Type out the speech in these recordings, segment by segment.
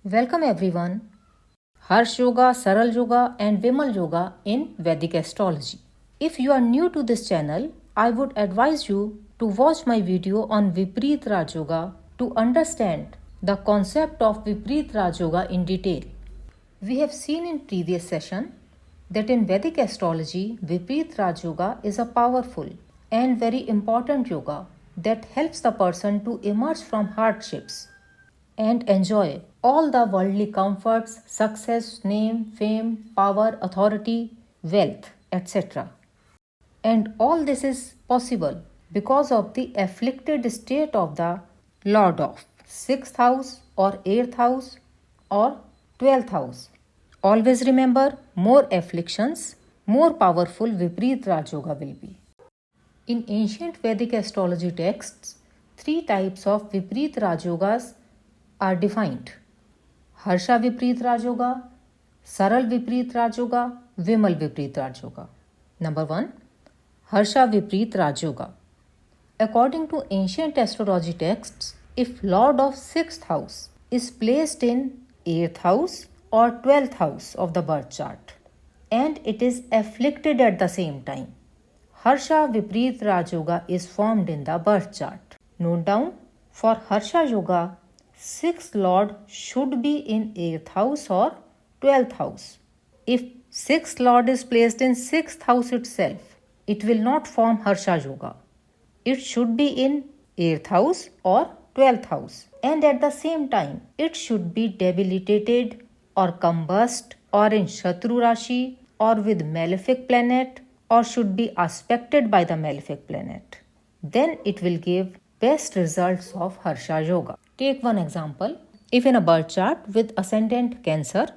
Welcome everyone. Harsh Yoga, Saral Yoga and Vimal Yoga in Vedic Astrology. If you are new to this channel, I would advise you to watch my video on Vipreet Raj Yoga to understand the concept of Vipreet Raj Yoga in detail. We have seen in previous session that in Vedic astrology, Vipreet Raj Yoga is a powerful and very important yoga that helps the person to emerge from hardships and enjoy all the worldly comforts, success, name, fame, power, authority, wealth, etc. And all this is possible because of the afflicted state of the Lord of 6th house or 8th house or 12th house. Always remember, more afflictions, more powerful Vipreet Raj Yoga will be. In ancient Vedic astrology texts, three types of Vipreet Raj Yogas are defined: Harsha Vipreet Raj Yoga, Saral Vipreet Raj Yoga, Vimal Vipreet Raj Yoga. Number 1. Harsha Vipreet Raj Yoga. According to ancient astrology texts, if Lord of 6th house is placed in 8th house or 12th house of the birth chart and it is afflicted at the same time, Harsha Vipreet Raj Yoga is formed in the birth chart. Note down, for Harsha Yoga, 6th Lord should be in 8th house or 12th house. If 6th Lord is placed in 6th house itself, it will not form Harsha Yoga. It should be in 8th house or 12th house. And at the same time, it should be debilitated or combust or in Shatru Rashi or with malefic planet or should be aspected by the malefic planet. Then it will give best results of Harsha Yoga. Take one example. If in a birth chart with ascendant Cancer,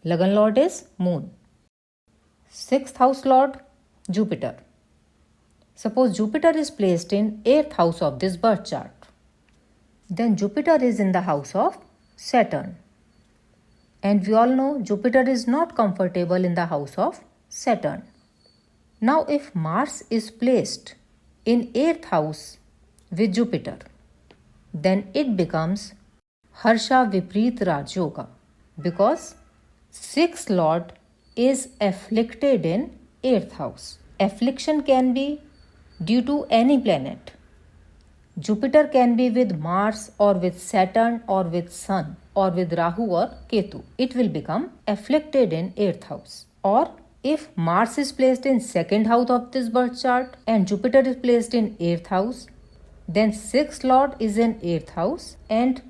Lagan Lord is Moon, 6th house Lord Jupiter. Suppose Jupiter is placed in 8th house of this birth chart. Then Jupiter is in the house of Saturn. And we all know Jupiter is not comfortable in the house of Saturn. Now if Mars is placed in 8th house with Jupiter, then it becomes Harsha Vipreet Raj Yoga because 6th Lord is afflicted in 8th house. Affliction can be due to any planet. Jupiter can be with Mars or with Saturn or with Sun or with Rahu or Ketu. It will become afflicted in 8th house. Or if Mars is placed in 2nd house of this birth chart and Jupiter is placed in 8th house, then 6th Lord is in 8th house and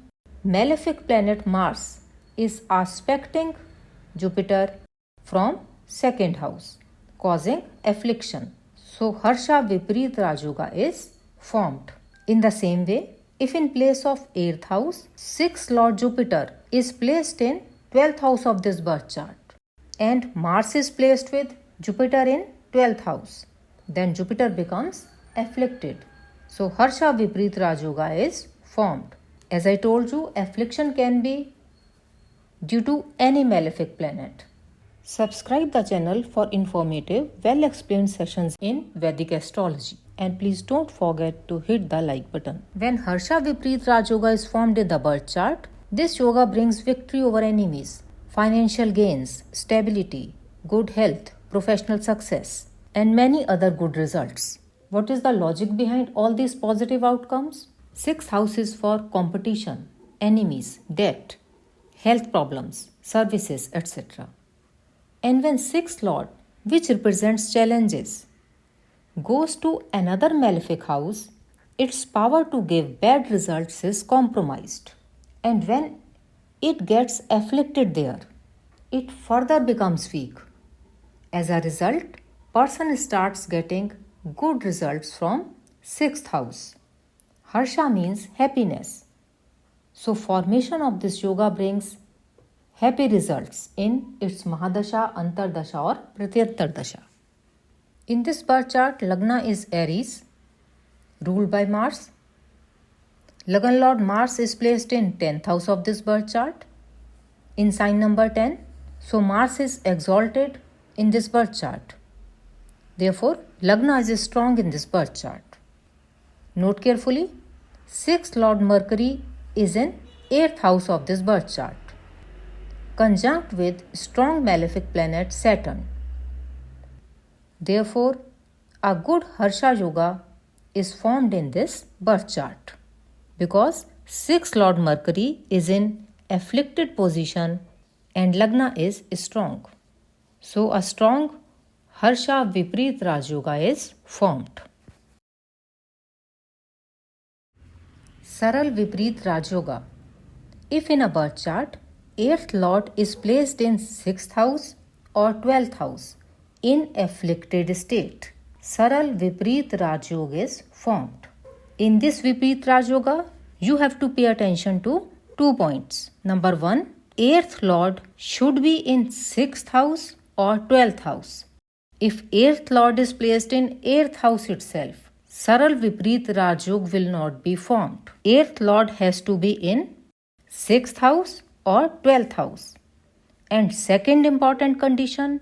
malefic planet Mars is aspecting Jupiter from 2nd house, causing affliction. So Harsha Vipreet Raj Yoga is formed. In the same way, if in place of 8th house, 6th Lord Jupiter is placed in 12th house of this birth chart and Mars is placed with Jupiter in 12th house, then Jupiter becomes afflicted. So Harsha Vipreet Raj Yoga is formed. As I told you, affliction can be due to any malefic planet. Subscribe the channel for informative, well-explained sessions in Vedic astrology. And please don't forget to hit the like button. When Harsha Vipreet Raj Yoga is formed in the birth chart, this yoga brings victory over enemies, financial gains, stability, good health, professional success, and many other good results. What is the logic behind all these positive outcomes? 6th house is for competition, enemies, debt, health problems, services, etc. And when 6th Lord, which represents challenges, goes to another malefic house, its power to give bad results is compromised. And when it gets afflicted there, it further becomes weak. As a result, person starts getting good results from 6th house. Harsha means happiness. So formation of this yoga brings happy results in its Mahadasha, Antardasha or Pratyantardasha. In this birth chart, Lagna is Aries, ruled by Mars. Lagan Lord Mars is placed in 10th house of this birth chart, in sign number 10. So Mars is exalted in this birth chart. Therefore, Lagna is strong in this birth chart. Note carefully, 6th Lord Mercury is in 8th house of this birth chart, conjunct with strong malefic planet Saturn. Therefore, a good Harsha Yoga is formed in this birth chart because 6th Lord Mercury is in afflicted position and Lagna is strong. So, a strong Harsha Vipreet Raj Yoga is formed. Saral Vipreet Raj Yoga. If in a birth chart, 8th Lord is placed in 6th house or 12th house in afflicted state, Saral Vipreet Raj Yoga is formed. In this Vipreet Raj Yoga, you have to pay attention to 2 points. Number 1, 8th Lord should be in 6th house or 12th house. If 8th Lord is placed in 8th house itself, Saral Vipreet Raj Yoga will not be formed. 8th Lord has to be in 6th house or 12th house. And second important condition,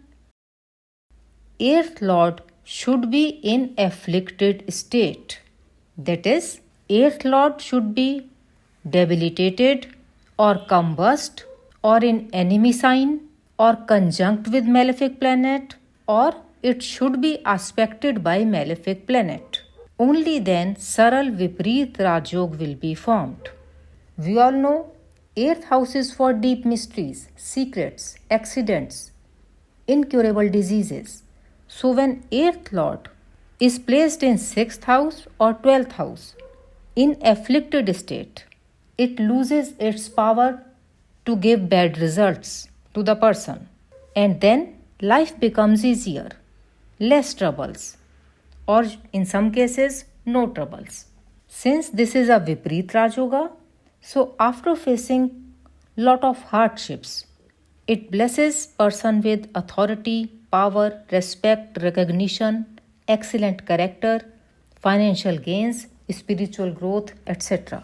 8th Lord should be in afflicted state. That is, 8th Lord should be debilitated or combust or in enemy sign or conjunct with malefic planet, or it should be aspected by malefic planet. Only then Saral Vipreet Raj Yoga will be formed. We all know 8th house is for deep mysteries, secrets, accidents, incurable diseases. So when 8th Lord is placed in 6th house or 12th house in afflicted state, it loses its power to give bad results to the person, and then life becomes easier, less troubles, or in some cases no troubles. Since this is a Vipreet Raj Yoga, so after facing lot of hardships, it blesses person with authority, power, respect, recognition, excellent character, financial gains, spiritual growth, etc.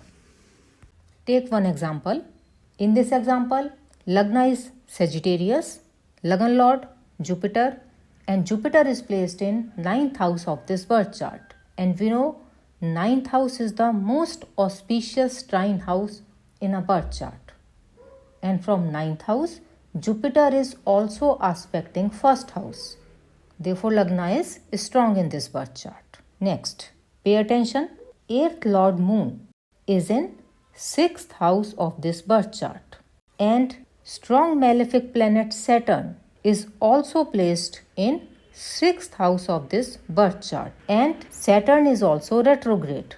Take one example. In this example, Lagna is Sagittarius, Lagan Lord Jupiter, and Jupiter is placed in 9th house of this birth chart. And we know 9th house is the most auspicious trine house in a birth chart. And from 9th house, Jupiter is also aspecting 1st house. Therefore, Lagna is strong in this birth chart. Next, pay attention. 8th Lord Moon is in 6th house of this birth chart. And strong malefic planet Saturn is also placed in 6th house of this birth chart. And Saturn is also retrograde.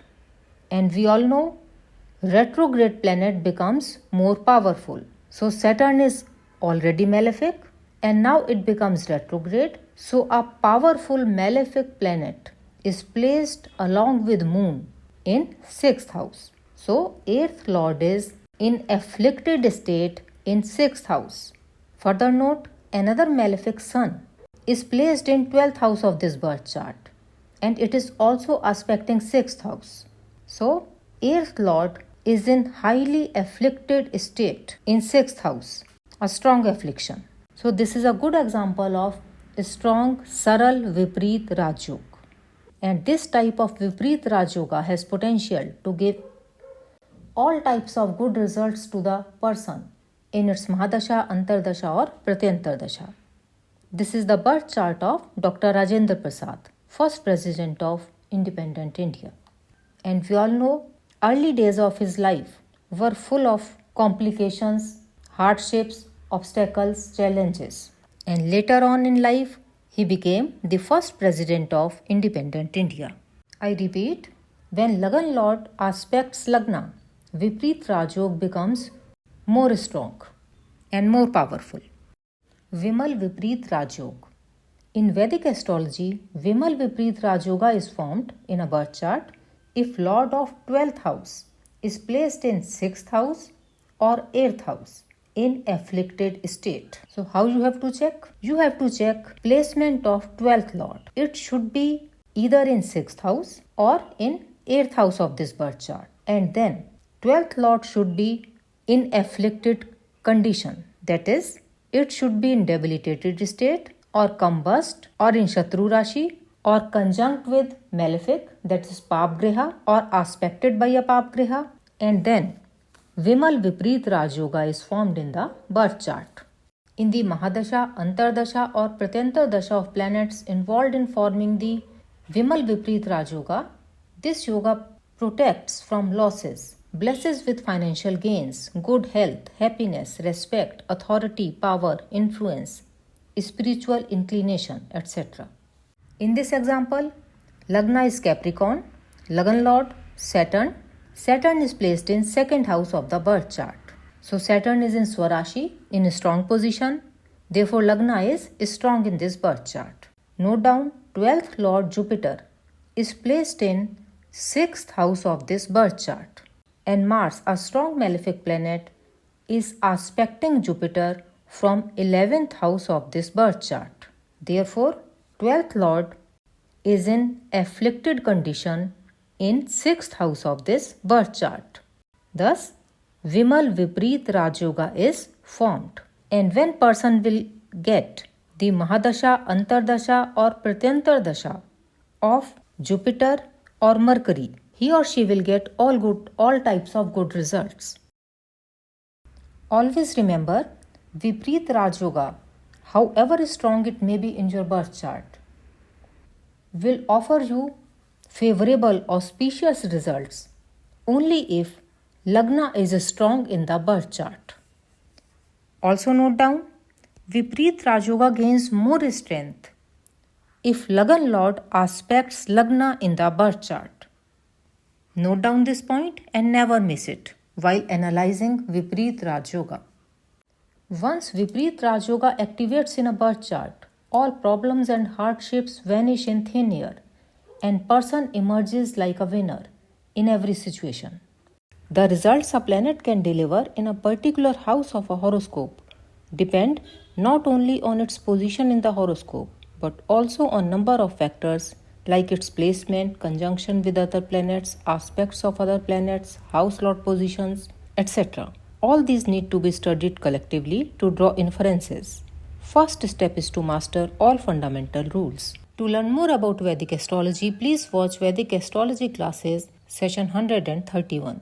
And we all know retrograde planet becomes more powerful. So Saturn is already malefic and now it becomes retrograde. So a powerful malefic planet is placed along with Moon in 6th house. So 8th Lord is in afflicted state in 6th house. Further note, another malefic Sun is placed in 12th house of this birth chart and it is also aspecting 6th house. So 8th Lord is in highly afflicted state in 6th house, a strong affliction. So this is a good example of a strong Saral Vipreet Raj Yoga. And this type of Vipreet Raj Yoga has potential to give all types of good results to the person in its Mahadasha, Antardasha or Pratyantardasha. This is the birth chart of Dr. Rajendra Prasad, first President of Independent India. And we all know early days of his life were full of complications, hardships, obstacles, challenges. And later on in life, he became the first President of Independent India. I repeat, when Lagan Lord aspects Lagna, Vipreet Raj Yoga becomes more strong and more powerful. Vimal Vipreet Raj Yoga. In Vedic astrology, Vimal Vipreet Raj Yoga is formed in a birth chart if Lord of 12th house is placed in 6th house or 8th house in afflicted state. So how you have to check? You have to check placement of 12th Lord. It should be either in 6th house or in 8th house of this birth chart. And then 12th Lord should be in afflicted condition. That is, it should be in debilitated state or combust or in Shatru Rashi or conjunct with malefic, that is Pap Griha or aspected by a Pap Griha. And then Vimal Vipreet Raj Yoga is formed in the birth chart. In the Mahadasha, Antardasha or Pratyantar Dasha of planets involved in forming the Vimal Vipreet Raj Yoga, this yoga protects from losses, blesses with financial gains, good health, happiness, respect, authority, power, influence, spiritual inclination, etc. In this example, Lagna is Capricorn, Lagan Lord, Saturn. Saturn is placed in second house of the birth chart. So Saturn is in Swarashi in a strong position. Therefore, Lagna is strong in this birth chart. Note down, 12th Lord Jupiter is placed in 6th house of this birth chart. And Mars, a strong malefic planet, is aspecting Jupiter from 11th house of this birth chart. Therefore, 12th Lord is in afflicted condition in 6th house of this birth chart. Thus, Vimal Vipreet Raj Yoga is formed. And when person will get the Mahadasha, Antardasha or Pratyantar Dasha of Jupiter or Mercury, he or she will get all types of good results. Always remember, Vipreet Raj Yoga, however strong it may be in your birth chart, will offer you favorable auspicious results only if Lagna is strong in the birth chart. Also note down, Vipreet Raj Yoga gains more strength if Lagan Lord aspects Lagna in the birth chart. Note down this point and never miss it while analyzing Vipreet Raj Yoga. Once Vipreet Raj Yoga activates in a birth chart, all problems and hardships vanish in thin air and person emerges like a winner in every situation. The results a planet can deliver in a particular house of a horoscope depend not only on its position in the horoscope but also on number of factors like its placement, conjunction with other planets, aspects of other planets, house lord positions, etc. All these need to be studied collectively to draw inferences. First step is to master all fundamental rules. To learn more about Vedic astrology, please watch Vedic astrology classes session 131.